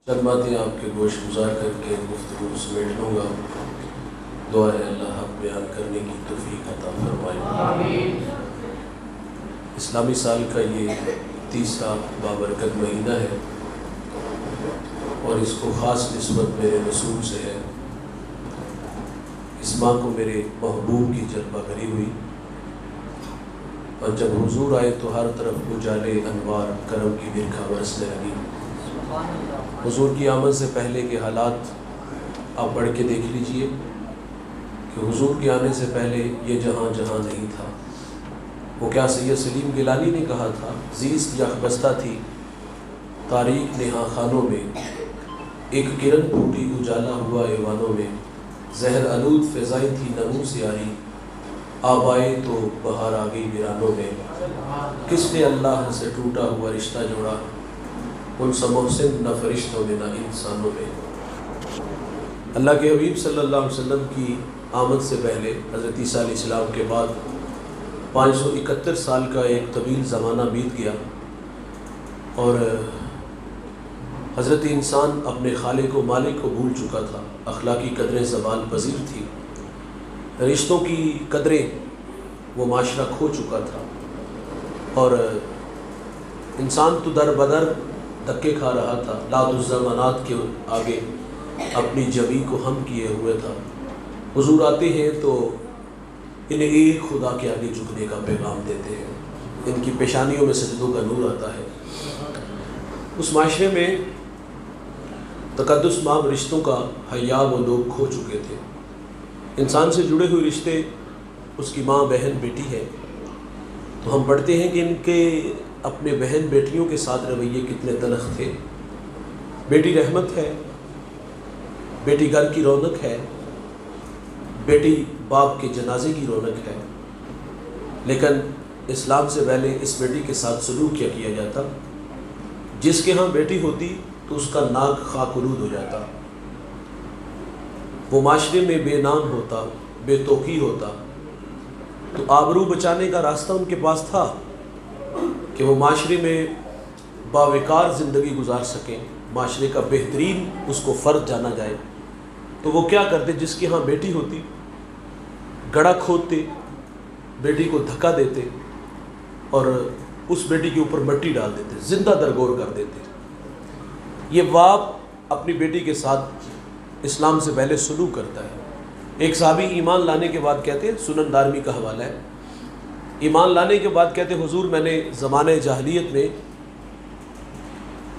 چند باتیں آپ کے گوش گزار کر کے گفتگو سمیٹ لوں گا۔ دعا ہے اللہ حق بیان کرنے کی توفیق عطا فرمائے۔ اسلامی سال کا یہ تیسرا بابرکت مہینہ ہے اور اس کو خاص نسبت میرے رسول سے ہے۔ اس ماہ کو میرے محبوب کی جلوہ گری ہوئی اور جب حضور آئے تو ہر طرف اجالے انوار کرم کی برکھا برسنے لگی۔ حضور کی آمد سے پہلے کے حالات آپ پڑھ کے دیکھ لیجئے کہ حضور کے آنے سے پہلے یہ جہاں جہاں نہیں تھا۔ وہ کیا سید سلیم گیلانی نے کہا تھا، زیست یخبستہ تھی تاریک نہا خانوں میں، ایک کرن پھوٹی اجالا ہوا ایوانوں میں، زہر آلود فضائی تھی نمو سیاہی، آب آئے تو بہار آ گئی ویرانوں میں، کس نے اللہ سے ٹوٹا ہوا رشتہ جوڑا، ان سا محسن نہ فرشتوں میں نہ انسانوں میں۔ اللہ کے حبیب صلی اللہ علیہ وسلم کی آمد سے پہلے حضرت عیسیٰ علیہ السلام کے بعد 571 سال کا ایک طویل زمانہ بیت گیا اور حضرت انسان اپنے خالق و مالک کو بھول چکا تھا، اخلاقی قدریں زوال پذیر تھی، رشتوں کی قدریں وہ معاشرہ کھو چکا تھا اور انسان تو در بدر دھکے کھا رہا تھا، لات الزمانات کے آگے اپنی جبی کو ہم کیے ہوئے تھا۔ حضور آتے ہیں تو انہیں ایک خدا کے آگے جھکنے کا پیغام دیتے ہیں، ان کی پیشانیوں میں سجدوں کا نور آتا ہے۔ اس معاشرے میں تقدس مآب رشتوں کا حیا وہ لوگ کھو چکے تھے۔ انسان سے جڑے ہوئے رشتے اس کی ماں بہن بیٹی ہے، تو ہم پڑھتے ہیں کہ ان کے اپنے بہن بیٹیوں کے ساتھ رویے کتنے تلخ تھے۔ بیٹی رحمت ہے، بیٹی گھر کی رونق ہے، بیٹی باپ کے جنازے کی رونق ہے، لیکن اسلام سے پہلے اس بیٹی کے ساتھ سلوک کیا جاتا، جس کے ہاں بیٹی ہوتی تو اس کا ناک خاک آلود ہو جاتا، وہ معاشرے میں بے نام ہوتا، بے توقیر ہوتا۔ تو آبرو بچانے کا راستہ ان کے پاس تھا کہ وہ معاشرے میں باوقار زندگی گزار سکیں، معاشرے کا بہترین اس کو فرد جانا جائے۔ تو وہ کیا کرتے، جس کی ہاں بیٹی ہوتی گڑھا کھودتے، بیٹی کو دھکا دیتے اور اس بیٹی کے اوپر مٹی ڈال دیتے، زندہ درگور کر دیتے۔ یہ باپ اپنی بیٹی کے ساتھ اسلام سے پہلے سلوک کرتا ہے۔ ایک صحابی ایمان لانے کے بعد کہتے ہیں، سنن دارمی کا حوالہ ہے، ایمان لانے کے بعد کہتے ہیں حضور میں نے زمانہ جاہلیت میں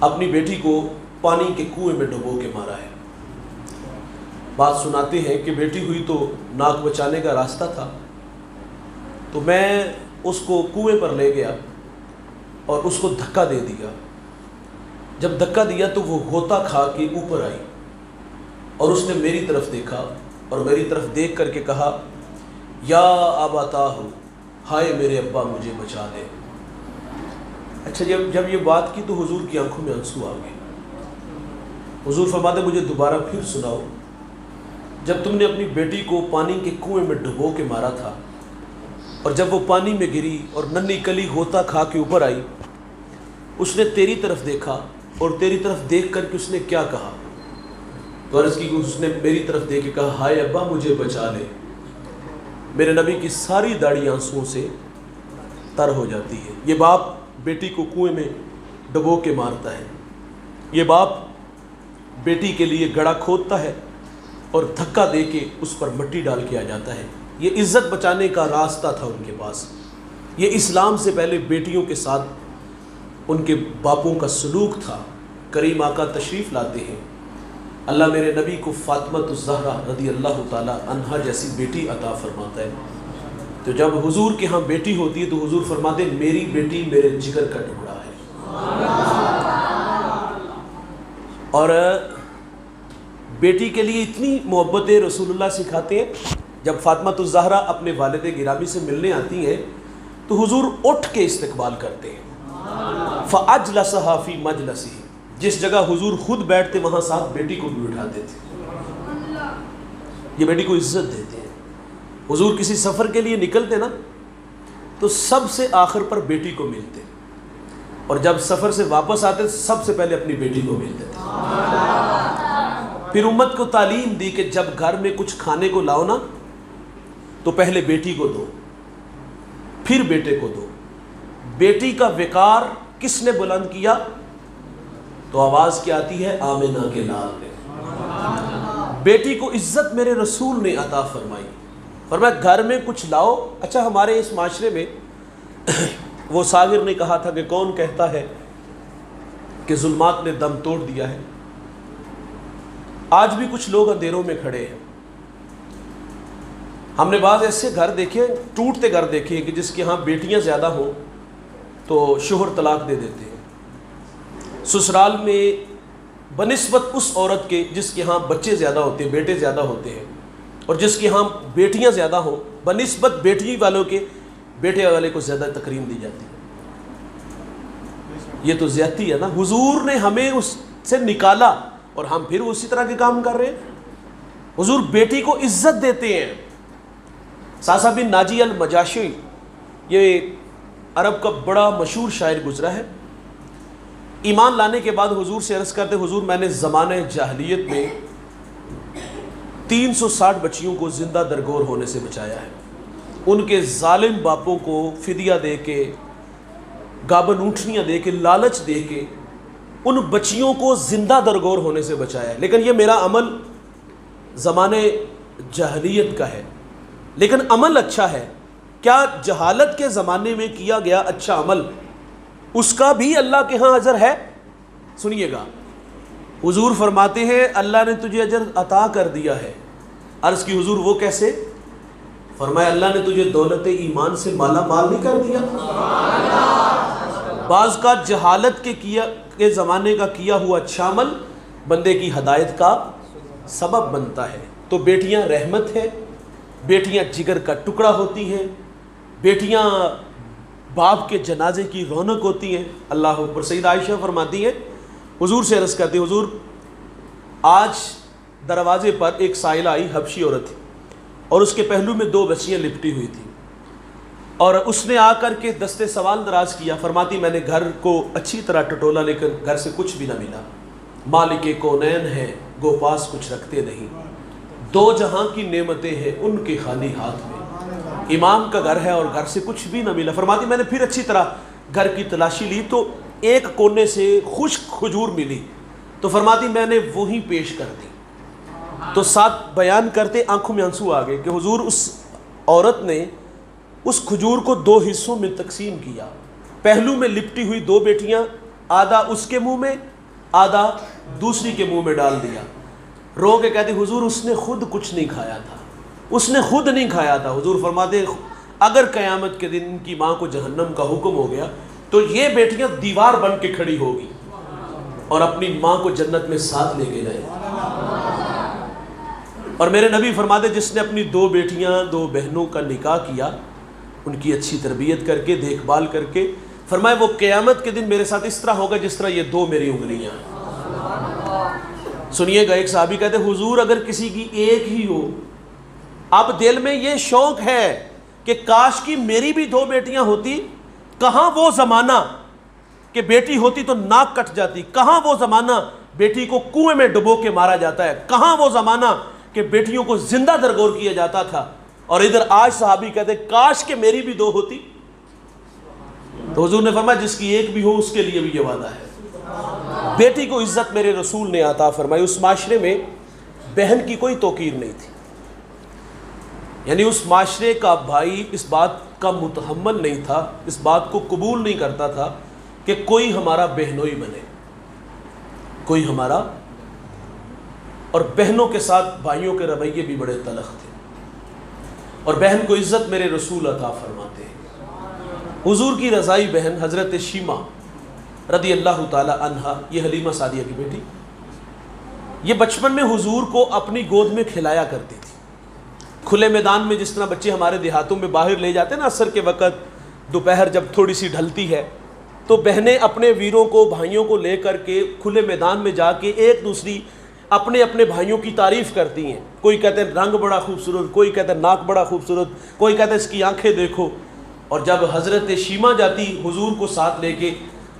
اپنی بیٹی کو پانی کے کنویں میں ڈبو کے مارا ہے۔ بات سناتے ہیں کہ بیٹی ہوئی تو ناک بچانے کا راستہ تھا، تو میں اس کو کنویں پر لے گیا اور اس کو دھکا دے دیا۔ جب دھکا دیا تو وہ غوطہ کھا کے اوپر آئی اور اس نے میری طرف دیکھا اور میری طرف دیکھ کر کے کہا، یا ابتاہ، ہائے میرے ابا مجھے بچا لے۔ اچھا، جب یہ بات کی تو حضور کی آنکھوں میں آنسو آ گئے۔ حضور فرماتے مجھے دوبارہ پھر سناؤ، جب تم نے اپنی بیٹی کو پانی کے کنویں میں ڈبو کے مارا تھا اور جب وہ پانی میں گری اور ننھی کلی غوطہ کھا کے اوپر آئی، اس نے تیری طرف دیکھا اور تیری طرف دیکھ کر کے اس نے کیا کہا؟ تو عرض کی کہ اس نے میری طرف دیکھ کے کہا، ہائے ابا مجھے بچا لے۔ میرے نبی کی ساری داڑھی آنسوؤں سے تر ہو جاتی ہے۔ یہ باپ بیٹی کو کنویں میں ڈبو کے مارتا ہے، یہ باپ بیٹی کے لیے گڑھا کھودتا ہے اور دھکا دے کے اس پر مٹی ڈال کے آ جاتا ہے۔ یہ عزت بچانے کا راستہ تھا ان کے پاس۔ یہ اسلام سے پہلے بیٹیوں کے ساتھ ان کے باپوں کا سلوک تھا۔ کریم آقا تشریف لاتے ہیں، اللہ میرے نبی کو فاطمہ الزہرا رضی اللہ تعالی عنہا جیسی بیٹی عطا فرماتا ہے۔ تو جب حضور کے ہاں بیٹی ہوتی ہے تو حضور فرماتے ہیں میری بیٹی میرے جگر کا ٹکڑا ہے۔ اور بیٹی کے لیے اتنی محبت رسول اللہ سکھاتے ہیں، جب فاطمہ الزہرا اپنے والد گرامی سے ملنے آتی ہیں تو حضور اٹھ کے استقبال کرتے ہیں۔ فَأَجْلَسَهَا فِي مَجْلَسِهِ، جس جگہ حضور خود بیٹھتے وہاں ساتھ بیٹی کو بھی بٹھاتے تھے، یہ بیٹی کو عزت دیتے ہیں۔ حضور کسی سفر کے لیے نکلتے نا تو سب سے آخر پر بیٹی کو ملتے، اور جب سفر سے واپس آتے سب سے پہلے اپنی بیٹی کو ملتے تھے۔ پھر امت کو تعلیم دی کہ جب گھر میں کچھ کھانے کو لاؤ نا تو پہلے بیٹی کو دو، پھر بیٹے کو دو۔ بیٹی کا وقار کس نے بلند کیا؟ تو آواز کیا آتی ہے؟ آمنہ کے لال نے۔ بیٹی کو عزت میرے رسول نے عطا فرمائی، فرمایا گھر میں کچھ لاؤ۔ اچھا ہمارے اس معاشرے میں وہ ساغر نے کہا تھا کہ کون کہتا ہے کہ ظلمات نے دم توڑ دیا ہے؟ آج بھی کچھ لوگ اندھیروں میں کھڑے ہیں۔ ہم نے بعض ایسے گھر دیکھے، ٹوٹتے گھر دیکھے کہ جس کے ہاں بیٹیاں زیادہ ہوں تو شوہر طلاق دے دیتے ہیں۔ سسرال میں بنسبت اس عورت کے جس کے ہاں بچے زیادہ ہوتے ہیں، بیٹے زیادہ ہوتے ہیں، اور جس کے ہاں بیٹیاں زیادہ ہوں، بنسبت بیٹی والوں کے بیٹے والے کو زیادہ تکریم دی جاتی ہے۔ یہ تو زیادتی ہے نا۔ حضور نے ہمیں اس سے نکالا اور ہم پھر اسی طرح کے کام کر رہے ہیں۔ حضور بیٹی کو عزت دیتے ہیں۔ ساسا بن ناجی المجاشعی یہ عرب کا بڑا مشہور شاعر گزرا ہے۔ ایمان لانے کے بعد حضور سے عرض کرتے، حضور میں نے زمانہ جاہلیت میں 360 بچیوں کو زندہ درگور ہونے سے بچایا ہے، ان کے ظالم باپوں کو فدیہ دے کے، گابن اونٹنیاں دے کے، لالچ دے کے ان بچیوں کو زندہ درگور ہونے سے بچایا ہے۔ لیکن یہ میرا عمل زمانے جاہلیت کا ہے، لیکن عمل اچھا ہے۔ کیا جہالت کے زمانے میں کیا گیا اچھا عمل اس کا بھی اللہ کے ہاں اجر ہے؟ سنیے گا، حضور فرماتے ہیں اللہ نے تجھے اجر عطا کر دیا ہے۔ عرض کی حضور وہ کیسے؟ فرمایا اللہ نے تجھے دولت ایمان سے مالا مال نہیں کر دیا؟ بعض کا جہالت کے زمانے کا کیا ہوا اچھا عمل بندے کی ہدایت کا سبب بنتا ہے۔ تو بیٹیاں رحمت ہے، بیٹیاں جگر کا ٹکڑا ہوتی ہیں، بیٹیاں باپ کے جنازے کی رونق ہوتی ہیں۔ اللہ اکبر۔ سیدہ عائشہ فرماتی ہے حضور سے عرض کرتے، حضور آج دروازے پر ایک سائلہ آئی، حبشی عورت تھی، اور اس کے پہلو میں 2 بچیاں لپٹی ہوئی تھیں، اور اس نے آ کر کے دستے سوال دراز کیا۔ فرماتی میں نے گھر کو اچھی طرح ٹٹولا، لیکن گھر سے کچھ بھی نہ ملا۔ مالک کونین ہے گو پاس کچھ رکھتے نہیں، 2 جہاں کی نعمتیں ہیں ان کے خالی ہاتھ میں۔ امام کا گھر ہے اور گھر سے کچھ بھی نہ ملا۔ فرماتی میں نے پھر اچھی طرح گھر کی تلاشی لی تو ایک کونے سے خشک کھجور ملی، تو فرماتی میں نے وہی پیش کر دی۔ تو ساتھ بیان کرتے آنکھوں میں آنسو آ گئے کہ حضور اس عورت نے اس کھجور کو 2 حصوں میں تقسیم کیا، پہلو میں لپٹی ہوئی 2 بیٹیاں، آدھا اس کے منہ میں آدھا دوسری کے منہ میں ڈال دیا۔ رو کے کہتی حضور اس نے خود کچھ نہیں کھایا تھا، اس نے خود نہیں کھایا تھا۔ حضور فرماتے اگر قیامت کے دن ان کی ماں کو جہنم کا حکم ہو گیا تو یہ بیٹیاں دیوار بن کے کھڑی ہوگی اور اپنی ماں کو جنت میں ساتھ لے کے جائے۔ اور میرے نبی فرماتے جس نے اپنی 2 بیٹیاں 2 بہنوں کا نکاح کیا، ان کی اچھی تربیت کر کے دیکھ بھال کر کے، فرمایا وہ قیامت کے دن میرے ساتھ اس طرح ہوگا جس طرح یہ 2 میری انگلیاں۔ سنیے گا، ایک صحابی کہتے حضور اگر کسی کی ایک ہی ہو، اب دل میں یہ شوق ہے کہ کاش کی میری بھی 2 بیٹیاں ہوتی، کہاں وہ زمانہ کہ بیٹی ہوتی تو ناک کٹ جاتی، کہاں وہ زمانہ بیٹی کو کنویں میں ڈبو کے مارا جاتا ہے، کہاں وہ زمانہ کہ بیٹیوں کو زندہ درگور کیا جاتا تھا، اور ادھر آج صحابی کہتے کاش کہ میری بھی 2 ہوتی۔ تو حضور نے فرمایا جس کی ایک بھی ہو اس کے لیے بھی یہ وعدہ ہے۔ بیٹی کو عزت میرے رسول نے عطا فرمائی۔ اس معاشرے میں بہن کی کوئی توقیر نہیں تھی، یعنی اس معاشرے کا بھائی اس بات کا متحمل نہیں تھا، اس بات کو قبول نہیں کرتا تھا کہ کوئی ہمارا بہنوئی بنے، کوئی ہمارا، اور بہنوں کے ساتھ بھائیوں کے رویے بھی بڑے تلخ تھے، اور بہن کو عزت میرے رسول عطا فرماتے ہیں۔ حضور کی رضائی بہن حضرت شیمہ رضی اللہ تعالی عنہا، یہ حلیمہ سعدیہ کی بیٹی، یہ بچپن میں حضور کو اپنی گود میں کھلایا کرتی تھی۔ کھلے میدان میں جس طرح بچے ہمارے دیہاتوں میں باہر لے جاتے ہیں نا، عصر کے وقت، دوپہر جب تھوڑی سی ڈھلتی ہے تو بہنیں اپنے ویروں کو، بھائیوں کو لے کر کے کھلے میدان میں جا کے ایک دوسری اپنے اپنے بھائیوں کی تعریف کرتی ہیں۔ کوئی کہتے ہیں رنگ بڑا خوبصورت، کوئی کہتے ہیں ناک بڑا خوبصورت، کوئی کہتے ہیں اس کی آنکھیں دیکھو۔ اور جب حضرت شیمہ جاتی حضور کو ساتھ لے کے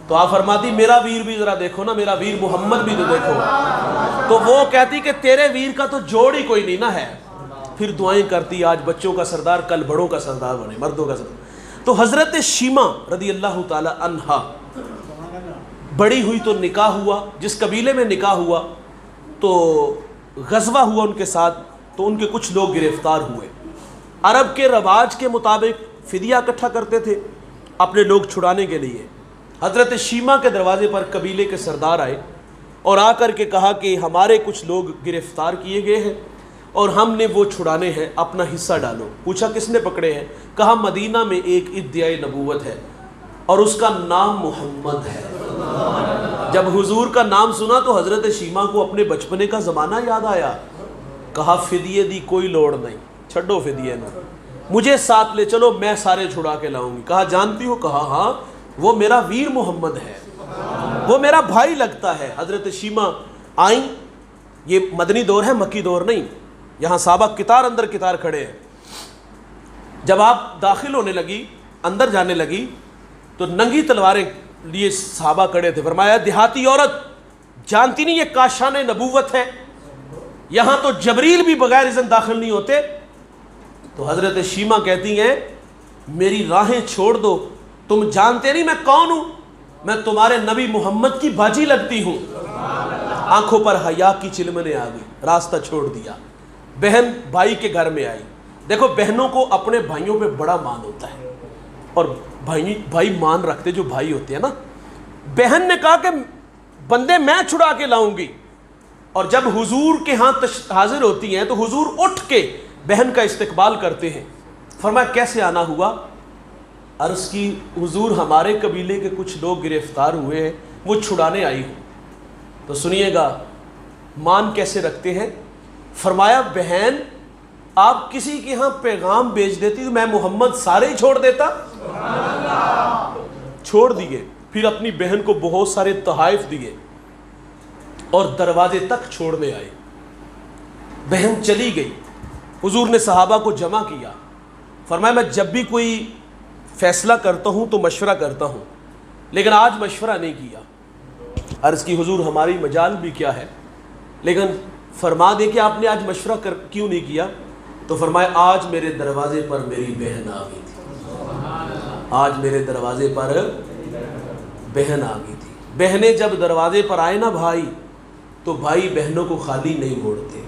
تو آپ فرماتی میرا ویر بھی ذرا دیکھو نا، میرا ویر محمد بھی تو دیکھو۔ تو وہ کہتی کہ تیرے ویر کا تو جوڑ ہی کوئی نہیں نہ ہے. پھر دعائیں کرتی آج بچوں کا سردار کل بڑوں کا سردار بنے, مردوں کا سردار. تو حضرت شیمہ رضی اللہ تعالی عنہا بڑی ہوئی تو نکاح ہوا, جس قبیلے میں نکاح ہوا تو غزوہ ہوا ان کے ساتھ, تو ان کے کچھ لوگ گرفتار ہوئے. عرب کے رواج کے مطابق فدیہ اکٹھا کرتے تھے اپنے لوگ چھڑانے کے لیے. حضرت شیمہ کے دروازے پر قبیلے کے سردار آئے اور آ کر کے کہا کہ ہمارے کچھ لوگ گرفتار کیے گئے ہیں اور ہم نے وہ چھڑانے ہیں, اپنا حصہ ڈالو. پوچھا کس نے پکڑے ہیں؟ کہا مدینہ میں ایک ادعائے نبوت ہے اور اس کا نام محمد ہے. جب حضور کا نام سنا تو حضرت شیمہ کو اپنے بچپنے کا زمانہ یاد آیا. کہا فدیے دی کوئی لوڑ نہیں, چھڈو فدیے نو, مجھے ساتھ لے چلو, میں سارے چھڑا کے لاؤں گی. کہا جانتی ہو؟ کہا ہاں, وہ میرا ویر محمد ہے, وہ میرا بھائی لگتا ہے. حضرت شیمہ آئیں, یہ مدنی دور ہے, مکی دور نہیں. یہاں صحابہ کتار اندر کتار کھڑے ہیں. جب آپ داخل ہونے لگی, اندر جانے لگی, تو ننگی تلواریں لیے صحابہ کھڑے تھے. فرمایا دیہاتی عورت جانتی نہیں یہ کاشان نبوت ہے, یہاں تو جبریل بھی بغیر اذن داخل نہیں ہوتے. تو حضرت شیمہ کہتی ہیں میری راہیں چھوڑ دو, تم جانتے نہیں میں کون ہوں, میں تمہارے نبی محمد کی باجی لگتی ہوں. آنکھوں پر حیا کی چلمنے آ گئی, راستہ چھوڑ دیا. بہن بھائی کے گھر میں آئی. دیکھو بہنوں کو اپنے بھائیوں پہ بڑا مان ہوتا ہے, اور بھائی مان رکھتے جو بھائی ہوتے ہیں نا. بہن نے کہا کہ بندے میں چھڑا کے لاؤں گی, اور جب حضور کے ہاں حاضر ہوتی ہیں تو حضور اٹھ کے بہن کا استقبال کرتے ہیں. فرمایا کیسے آنا ہوا؟ عرض کی حضور ہمارے قبیلے کے کچھ لوگ گرفتار ہوئے ہیں, وہ چھڑانے آئی ہوں. تو سنیے گا مان کیسے رکھتے ہیں. فرمایا بہن آپ کسی کے ہاں پیغام بھیج دیتی تو میں محمد سارے ہی چھوڑ دیتا. چھوڑ دیے. پھر اپنی بہن کو بہت سارے تحائف دیے اور دروازے تک چھوڑنے آئے. بہن چلی گئی. حضور نے صحابہ کو جمع کیا. فرمایا میں جب بھی کوئی فیصلہ کرتا ہوں تو مشورہ کرتا ہوں, لیکن آج مشورہ نہیں کیا. عرض کی حضور ہماری مجال بھی کیا ہے, لیکن فرما دے کہ آپ نے آج مشورہ کیوں نہیں کیا؟ تو فرمایا آج میرے دروازے پر میری بہن آ گئی تھی. آج میرے دروازے پر بہن آ گئی تھی. بہنیں جب دروازے پر آئے نا بھائی, تو بھائی بہنوں کو خالی نہیں موڑتے.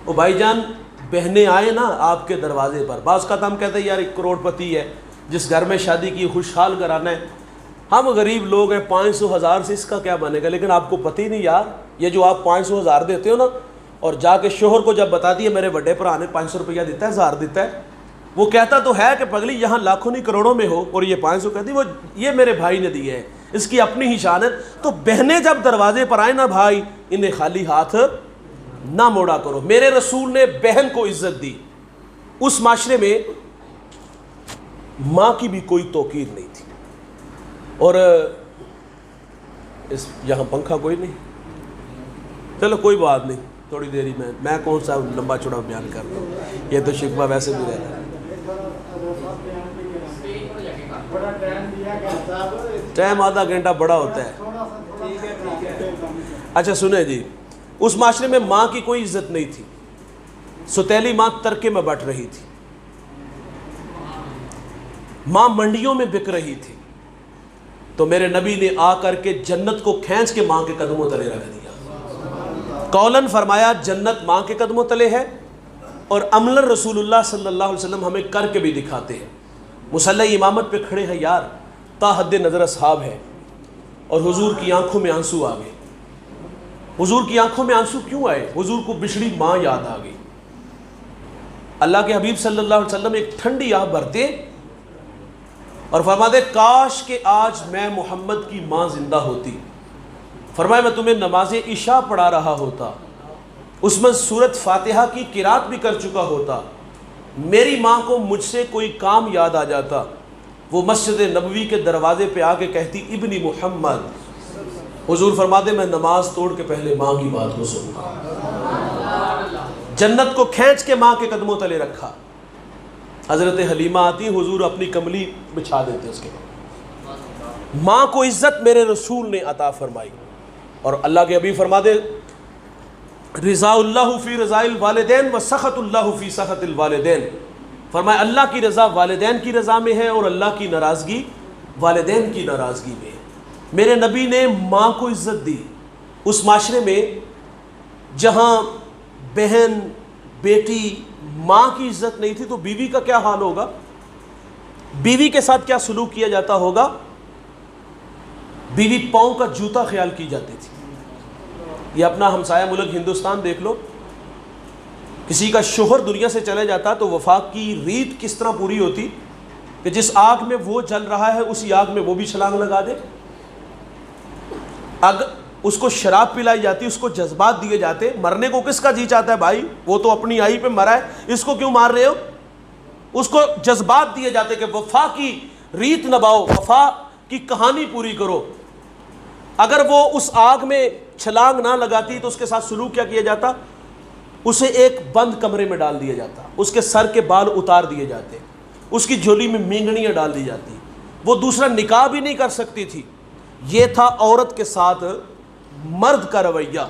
وہ بھائی جان بہنیں آئے نا آپ کے دروازے پر, بعض کا ہم کہتے ہیں یار ایک کروڑ پتی ہے جس گھر میں شادی کی خوشحال کرانا ہے, ہم غریب لوگ ہیں 500,000 سے اس کا کیا بنے گا. لیکن آپ کو پتہ ہی نہیں یار, یہ جو آپ 500,000 دیتے ہو نا, اور جا کے شوہر کو جب بتا دیے میرے بڑے پرا نے 500 روپیہ دیتا ہے, 1000 دیتا ہے, وہ کہتا تو ہے کہ پگلی یہاں لاکھوں نہیں کروڑوں میں ہو, اور یہ 500 کہتی وہ یہ میرے بھائی نے دیے ہیں, اس کی اپنی ہی شان ہے. تو بہنیں جب دروازے پر آئیں نا بھائی, انہیں خالی ہاتھ نہ موڑا کرو. میرے رسول نے بہن کو عزت دی. اس معاشرے میں ماں کی بھی کوئی توقیر نہیں تھی. اور یہاں پنکھا کوئی نہیں, چلو کوئی بات نہیں, تھوڑی دیر ہی میں کون سا لمبا چوڑا بیان کر رہا ہوں, یہ تو شکوہ ویسے بھی رہتا ہے. ٹائم آدھا گھنٹہ بڑا ہوتا ہے. اچھا سنیں جی, اس معاشرے میں ماں کی کوئی عزت نہیں تھی. ستیلی ماں ترکے میں بٹ رہی تھی, ماں منڈیوں میں بک رہی تھی. تو میرے نبی نے آ کر کے جنت کو کھینچ کے ماں کے قدموں تلے رکھ دیا. قولاً فرمایا جنت ماں کے قدموں تلے ہے, اور عملاً رسول اللہ صلی اللہ علیہ وسلم ہمیں کر کے بھی دکھاتے ہیں. مصلی امامت پہ کھڑے ہیں یار, تا حد نظر اصحاب ہے, اور حضور کی آنکھوں میں آنسو آ گئے. حضور کی آنکھوں میں آنسو کیوں آئے؟ حضور کو بچھڑی ماں یاد آ گئی. اللہ کے حبیب صلی اللہ علیہ وسلم ایک ٹھنڈی آہ بھرتے اور فرماتے کاش کہ آج میں محمد کی ماں زندہ ہوتی. فرمایا میں تمہیں نماز عشاء پڑھا رہا ہوتا, اس میں سورت فاتحہ کی قرات بھی کر چکا ہوتا, میری ماں کو مجھ سے کوئی کام یاد آ جاتا, وہ مسجد نبوی کے دروازے پہ آ کے کہتی ابنی محمد. حضور فرماتے میں نماز توڑ کے پہلے ماں کی بات کو سنتا. جنت کو کھینچ کے ماں کے قدموں تلے رکھا. حضرت حلیمہ آتی, حضور اپنی کملی بچھا دیتے اس کے بعد. ماں کو عزت میرے رسول نے عطا فرمائی. اور اللہ کے حبیب فرماتے رضا اللہ فی رضاء الوالدین و سخط اللہ فی سخط الوالدین، فرمایا اللہ کی رضا والدین کی رضا میں ہے اور اللہ کی ناراضگی والدین کی ناراضگی میں ہے۔ میرے نبی نے ماں کو عزت دی۔ اس معاشرے میں جہاں بہن، بیٹی، ماں کی عزت نہیں تھی تو بیوی کا کیا حال ہوگا؟ بیوی کے ساتھ کیا سلوک کیا جاتا ہوگا؟ بیوی پاؤں کا جوتا خیال کی جاتی تھی۔ یہ اپنا ہمسایہ ملک ہندوستان دیکھ لو، کسی کا شوہر دنیا سے چلے جاتا تو وفاق کی ریت کس طرح پوری ہوتی کہ جس آگ میں وہ جل رہا ہے اسی آگ میں وہ بھی چھلانگ لگا دے۔ اگر اس کو شراب پلائی جاتی، اس کو جذبات دیے جاتے، مرنے کو کس کا جی چاہتا ہے بھائی؟ وہ تو اپنی آئی پہ مرا ہے، اس کو کیوں مار رہے ہو؟ اس کو جذبات دیے جاتے کہ وفا کی ریت نبھاؤ، وفا کی کہانی پوری کرو۔ اگر وہ اس آگ میں چھلانگ نہ لگاتی تو اس کے ساتھ سلوک کیا کیا جاتا؟ اسے ایک بند کمرے میں ڈال دیا جاتا، اس کے سر کے بال اتار دیے جاتے، اس کی جھولی میں مینگنیاں ڈال دی جاتی، وہ دوسرا نکاح بھی نہیں کر سکتی تھی۔ یہ تھا عورت کے ساتھ مرد کا رویہ،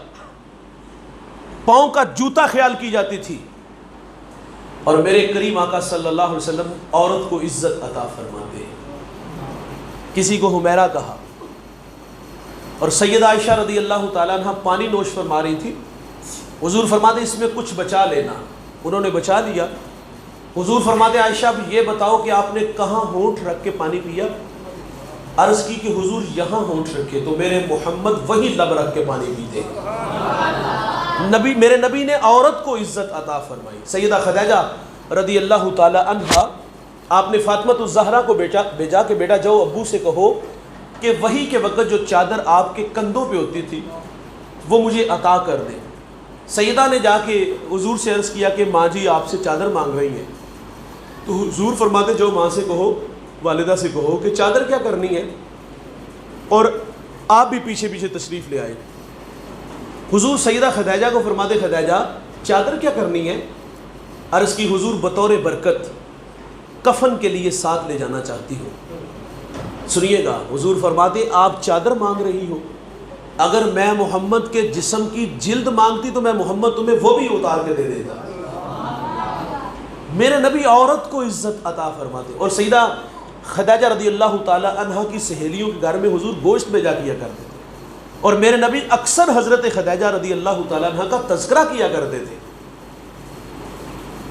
پاؤں کا جوتا خیال کی جاتی تھی۔ اور میرے کریم آقا صلی اللہ علیہ وسلم عورت کو عزت عطا فرماتے ہیں۔ کسی کو حمیرہ کہا، اور سیدہ عائشہ رضی اللہ تعالیٰ عنہ پانی نوش فرما رہی تھی، حضور فرماتے اس میں کچھ بچا لینا، انہوں نے بچا لیا۔ حضور فرماتے عائشہ اب یہ بتاؤ کہ آپ نے کہاں ہونٹ رکھ کے پانی پیا؟ عرض کی کہ حضور یہاں ہونٹ رکھے، تو میرے محمد وہی لب رکھ کے پانی پیتے۔ میرے نبی نے عورت کو عزت عطا فرمائی۔ سیدہ خدیجہ رضی اللہ تعالی عنہا، آپ نے فاطمہ الزہرا کو بھیجا کہ بیٹا جاؤ ابو سے کہو کہ وحی کے وقت جو چادر آپ کے کندھوں پہ ہوتی تھی وہ مجھے عطا کر دے۔ سیدہ نے جا کے حضور سے عرض کیا کہ ماں جی آپ سے چادر مانگ رہی ہیں، تو حضور فرماتے جو ماں سے کہو، والدہ سے کہو کہ چادر کیا کرنی ہے، اور آپ بھی پیچھے پیچھے تشریف لے آئے۔ حضور سیدہ خدیجہ کو فرماتے خدیجہ چادر کیا کرنی ہے؟ عرض کی حضور بطور برکت کفن کے لیے ساتھ لے جانا چاہتی ہوں۔ سنیے گا، حضور فرماتے آپ چادر مانگ رہی ہو، اگر میں محمد کے جسم کی جلد مانگتی تو میں محمد تمہیں وہ بھی اتار کے دے دیتا۔ میرے نبی عورت کو عزت عطا فرماتے۔ اور سیدہ خدیجہ رضی اللہ تعالی عنہ کی سہیلیوں کے گھر میں حضور گوشت بھیجا کیا کرتے تھے، اور میرے نبی اکثر حضرت خدیجہ رضی اللہ تعالی عنہ کا تذکرہ کیا کرتے تھے۔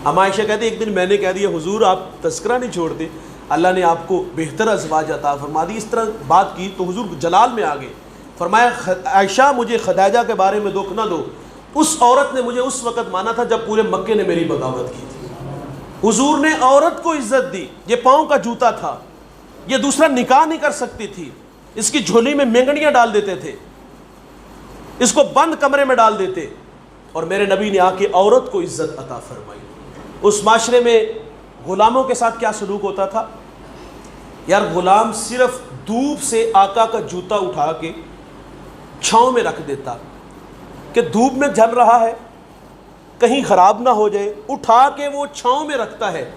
اما عائشہ کہتے ایک دن میں نے کہہ دیا حضور آپ تذکرہ نہیں چھوڑتے، اللہ نے آپ کو بہتر ازواج عطا فرما دی۔ اس طرح بات کی تو حضور جلال میں آگے فرمایا عائشہ مجھے خدیجہ کے بارے میں دکھ نہ دو، اس عورت نے مجھے اس وقت مانا تھا جب پورے مکے نے میری بغاوت کی تھی۔ حضور نے عورت کو عزت دی۔ یہ پاؤں کا جوتا تھا، یہ دوسرا نکاح نہیں کر سکتی تھی، اس کی جھولی میں مینگنیاں ڈال دیتے تھے، اس کو بند کمرے میں ڈال دیتے، اور میرے نبی نے آ کے عورت کو عزت عطا فرمائی۔ اس معاشرے میں غلاموں کے ساتھ کیا سلوک ہوتا تھا؟ یار غلام صرف دھوپ سے آقا کا جوتا اٹھا کے چھاؤں میں رکھ دیتا کہ دھوپ میں جل رہا ہے کہیں خراب نہ ہو جائے، اٹھا کے وہ چھاؤں میں رکھتا ہے،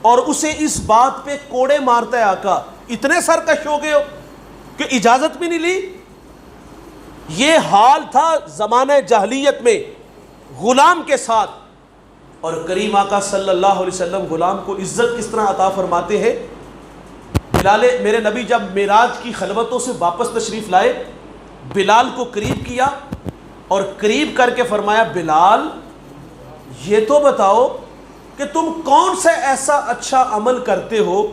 اور اسے اس بات پہ کوڑے مارتا ہے آقا اتنے سرکش ہو گئے ہو کہ اجازت بھی نہیں لی۔ یہ حال تھا زمانہ جاہلیت میں غلام کے ساتھ، اور کریم آقا صلی اللہ علیہ وسلم غلام کو عزت کس طرح عطا فرماتے ہیں۔ بلال، میرے نبی جب معراج کی خلوتوں سے واپس تشریف لائے، بلال کو قریب کیا اور قریب کر کے فرمایا بلال یہ تو بتاؤ کہ تم کون سے ایسا اچھا عمل کرتے ہو،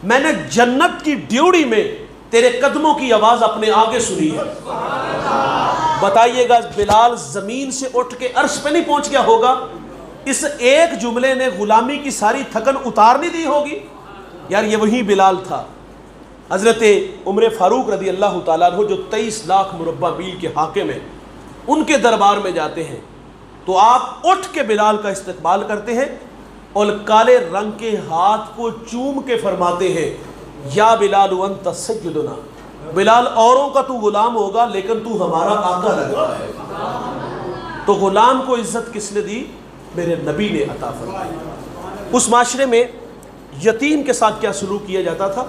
میں نے جنت کی ڈیوڑی میں تیرے قدموں کی آواز اپنے آگے سنی ہے۔ بتائیے گا بلال زمین سے اٹھ کے عرش پہ نہیں پہنچ گیا ہوگا؟ اس ایک جملے نے غلامی کی ساری تھکن اتار نہیں دی ہوگی؟ یار یہ وہی بلال تھا۔ حضرت عمر فاروق رضی اللہ تعالیٰ عنہ جو 23 لاکھ مربع میل کے حاکم ہیں، ان کے دربار میں جاتے ہیں تو آپ اٹھ کے بلال کا استقبال کرتے ہیں اور کالے رنگ کے ہاتھ کو چوم کے فرماتے ہیں یا بلال انت سیدنا، بلال اوروں کا تو غلام ہوگا لیکن تو ہمارا آقا لگ رہا ہے۔ تو غلام کو عزت کس نے دی؟ میرے نبی نے عطا فرمائی۔ اس معاشرے میں یتیم کے ساتھ کیا سلوک کیا جاتا تھا؟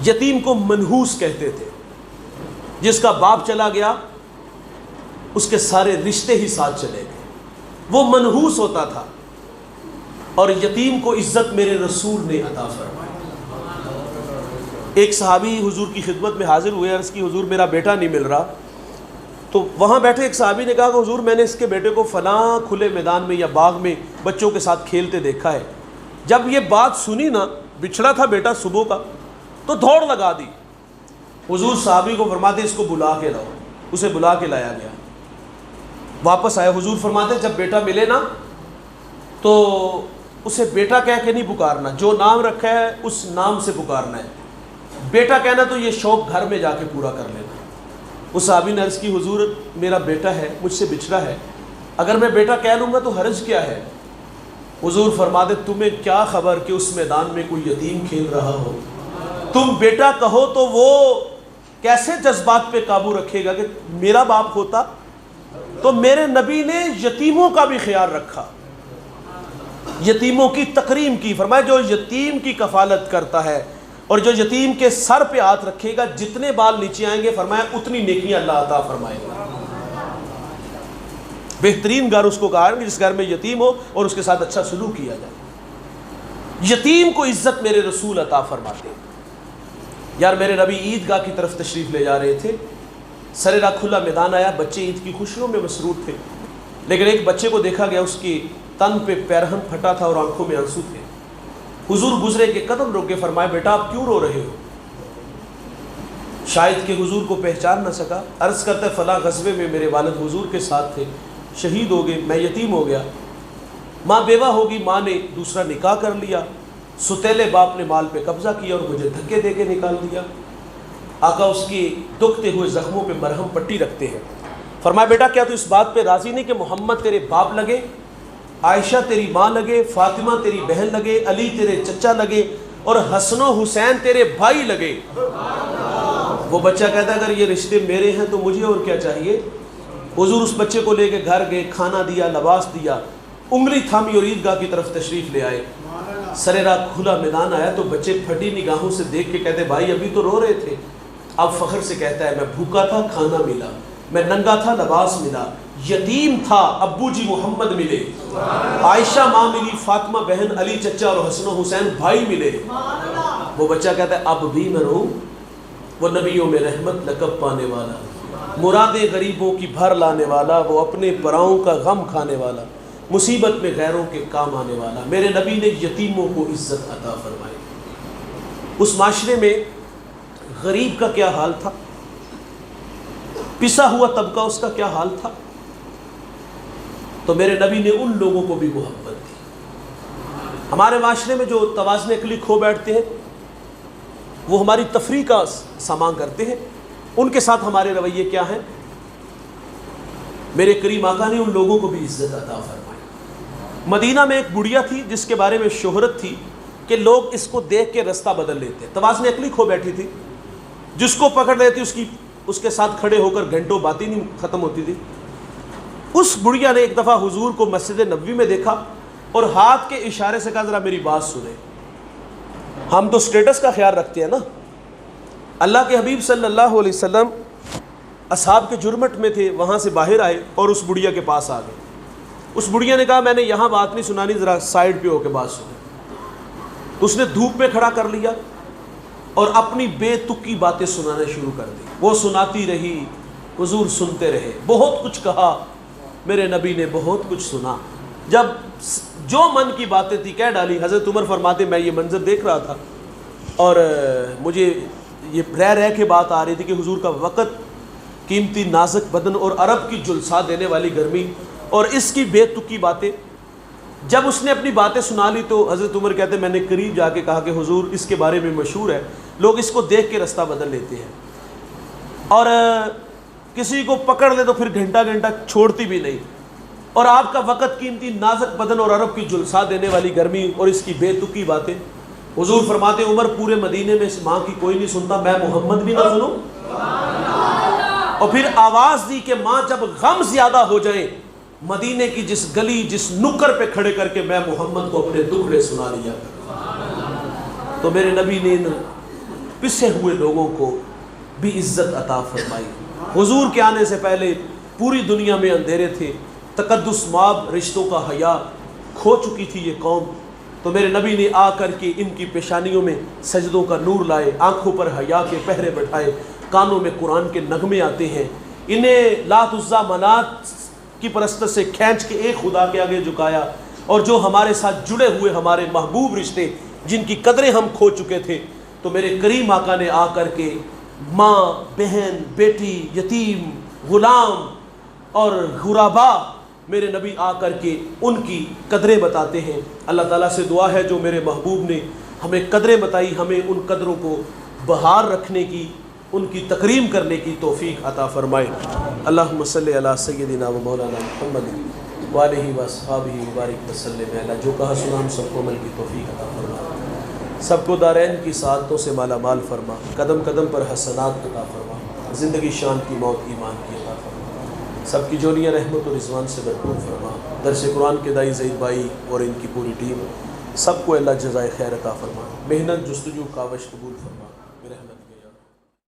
یتیم کو منحوس کہتے تھے، جس کا باپ چلا گیا اس کے سارے رشتے ہی ساتھ چلے گئے. وہ منحوس ہوتا تھا اور یتیم کو عزت میرے رسول نے عطا فرمائی. ایک صحابی حضور کی خدمت میں حاضر ہوئے، عرض کی حضور میرا بیٹا نہیں مل رہا. تو وہاں بیٹھے ایک صحابی نے کہا کہ حضور میں نے اس کے بیٹے کو فلاں کھلے میدان میں یا باغ میں بچوں کے ساتھ کھیلتے دیکھا ہے. جب یہ بات سنی نا، بچھڑا تھا بیٹا صبح کا، تو دوڑ لگا دی. حضور صحابی کو فرماتے اس کو بلا کے لاؤ. اسے بلا کے لایا گیا. واپس آئے. حضور فرماتے جب بیٹا ملے نا تو اسے بیٹا کہہ کے نہیں پکارنا، جو نام رکھا ہے اس نام سے پکارنا ہے. بیٹا کہنا تو یہ شوق گھر میں جا کے پورا کر لینا. اس صحابی نے عرض کی حضور میرا بیٹا ہے، مجھ سے بچھڑا ہے، اگر میں بیٹا کہہ لوں گا تو حرج کیا ہے؟ حضور فرماتے تمہیں کیا خبر کہ اس میدان میں کوئی یتیم کھیل رہا ہو. تم بیٹا کہو تو وہ کیسے جذبات پہ قابو رکھے گا کہ میرا باپ ہوتا. تو میرے نبی نے یتیموں کا بھی خیال رکھا، یتیموں کی تکریم کی. فرمایا جو یتیم کی کفالت کرتا ہے اور جو یتیم کے سر پہ ہاتھ رکھے گا، جتنے بال نیچے آئیں گے فرمایا اتنی نیکیاں اللہ عطا فرمائے گا. بہترین گھر اس کو کہا کہ جس گھر میں یتیم ہو اور اس کے ساتھ اچھا سلوک کیا جائے. یتیم کو عزت میرے رسول عطا فرماتے ہیں. یار میرے نبی عیدگاہ کی طرف تشریف لے جا رہے تھے، سر راہ کھلا میدان آیا، بچے عید کی خوشیوں میں مسرور تھے، لیکن ایک بچے کو دیکھا گیا اس کی تن پہ پیرہن پھٹا تھا اور آنکھوں میں آنسو تھے. حضور گزرے کے قدم روکے فرمائے بیٹا آپ کیوں رو رہے ہو؟ شاید کہ حضور کو پہچان نہ سکا. عرض کرتا ہے فلاں غزوے میں میرے والد حضور کے ساتھ تھے، شہید ہو گئے، میں یتیم ہو گیا. ماں بیوہ ہوگی، ماں نے دوسرا نکاح کر لیا، ستیلے باپ نے مال پہ قبضہ کیا اور مجھے دھکے دے کے نکال دیا. آقا اس کی دکھتے ہوئے زخموں پہ مرہم پٹی رکھتے ہیں. فرمایا بیٹا کیا تو اس بات پہ راضی نہیں کہ محمد تیرے باپ لگے، عائشہ تیری ماں لگے، فاطمہ تیری بہن لگے، علی تیرے چچا لگے اور حسن و حسین تیرے بھائی لگے؟ وہ بچہ کہتا ہے اگر یہ رشتے میرے ہیں تو مجھے اور کیا چاہیے. حضور اس بچے کو لے کے گھر گئے، کھانا دیا، لباس دیا، انگلی تھامی اور عیدگاہ کی طرف تشریف لے آئے. سر راہ کھلا میدان آیا تو بچے پھٹی نگاہوں سے دیکھ کے کہتے بھائی ابھی تو رو رہے تھے. اب فخر سے کہتا ہے میں بھوکا تھا، کھانا ملا، میں ننگا تھا، لباس ملا، یتیم تھا، ابو جی محمد ملے، عائشہ ماں ملی، فاطمہ بہن، علی چچا اور حسن و حسین بھائی ملے. وہ بچہ کہتا ہے اب بھی میں رو. وہ نبیوں میں رحمت لقب پانے والا، مرادیں غریبوں کی بھر لانے والا، وہ اپنے پراؤں کا غم کھانے والا، مصیبت میں غیروں کے کام آنے والا. میرے نبی نے یتیموں کو عزت عطا فرمائی. اس معاشرے میں غریب کا کیا حال تھا، پسا ہوا طبقہ اس کا کیا حال تھا. تو میرے نبی نے ان لوگوں کو بھی محبت دی. ہمارے معاشرے میں جو توازن عقلی کھو بیٹھتے ہیں، وہ ہماری تفریح کا سامان کرتے ہیں. ان کے ساتھ ہمارے رویے کیا ہیں؟ میرے کریم آقا نے ان لوگوں کو بھی عزت عطا فرمائی. مدینہ میں ایک بڑھیا تھی جس کے بارے میں شہرت تھی کہ لوگ اس کو دیکھ کے رستہ بدل لیتے. توازن عقلی کھو بیٹھی تھی، جس کو پکڑ لیتی اس کے ساتھ کھڑے ہو کر گھنٹوں باتیں نہیں ختم ہوتی تھی. اس بڑھیا نے ایک دفعہ حضور کو مسجد نبوی میں دیکھا اور ہاتھ کے اشارے سے کہا ذرا میری بات سنیں. ہم تو سٹیٹس کا خیال رکھتے ہیں نا. اللہ کے حبیب صلی اللہ علیہ وسلم اصحاب کے جرمٹ میں تھے، وہاں سے باہر آئے اور اس بڑھیا کے پاس آ گئے. اس بڑھیا نے کہا میں نے یہاں بات نہیں سنانی، ذرا سائڈ پہ ہو کے بات سنیں. تو اس نے دھوپ میں کھڑا کر لیا اور اپنی بے تکی باتیں سنانا شروع کر دی. وہ سناتی رہی، حضور سنتے رہے. بہت کچھ کہا، میرے نبی نے بہت کچھ سنا. جب جو من کی باتیں تھی کہہ ڈالی. حضرت عمر فرماتے میں یہ منظر دیکھ رہا تھا اور مجھے یہ رہ کے بات آ رہی تھی کہ حضور کا وقت قیمتی، نازک بدن اور عرب کی جلسہ دینے والی گرمی اور اس کی بے تکی باتیں. جب اس نے اپنی باتیں سنا لی تو حضرت عمر کہتے میں نے قریب جا کے کہا کہ حضور اس کے بارے میں مشہور ہے، لوگ اس کو دیکھ کے رستہ بدل لیتے ہیں اور کسی کو پکڑ لے تو پھر گھنٹہ گھنٹہ چھوڑتی بھی نہیں، اور آپ کا وقت قیمتی، نازک بدن اور عرب کی جلسہ دینے والی گرمی اور اس کی بے تکی باتیں. حضور فرماتے عمر پورے مدینے میں اس ماں کی کوئی نہیں سنتا، میں محمد بھی نہ سنوں. اور پھر آواز دی کہ ماں جب غم زیادہ ہو جائے مدینے کی جس گلی جس نکر پہ کھڑے کر کے میں محمد کو اپنے دکھڑے سنا لیا. تو میرے نبی نے ان پسے ہوئے لوگوں کو بھی عزت عطا فرمائی. حضور کے آنے سے پہلے پوری دنیا میں اندھیرے تھے، تقدس مآب رشتوں کا حیا کھو چکی تھی یہ قوم، تو میرے نبی نے آ کر کے ان کی پیشانیوں میں سجدوں کا نور لائے، آنکھوں پر حیا کے پہرے بٹھائے، کانوں میں قرآن کے نغمے آتے ہیں، انہیں لات عزا منات کی پرستش سے کھینچ کے ایک خدا کے آگے جھکایا، اور جو ہمارے ساتھ جڑے ہوئے ہمارے محبوب رشتے جن کی قدریں ہم کھو چکے تھے، تو میرے کریم آقا نے آ کر کے ماں، بہن، بیٹی، یتیم، غلام اور غربا، میرے نبی آ کر کے ان کی قدریں بتاتے ہیں۔ اللہ تعالیٰ سے دعا ہے جو میرے محبوب نے ہمیں قدریں بتائی، ہمیں ان قدروں کو بحال رکھنے کی، ان کی تکریم کرنے کی توفیق عطا فرمائے۔ اللہم صلی علی سیدنا و مولانا محمد وآلہ واصحابہ وبارک وسلم علی، جو کہا سنا ہم سب کو عمل کی توفیق عطا فرما، سب کو دارین کی سعادتوں سے مالا مال فرما، قدم قدم پر حسنات عطا فرما، زندگی شان کی، موت ایمان کی عطا فرما، سب کی جولیاں رحمت و رضوان سے بھرپور فرما، درس قرآن کے دائی زید بھائی اور ان کی پوری ٹیم، سب کو اللہ جزائے خیر عطا فرما، محنت جستجو کاوش قبول فرما برحمتک۔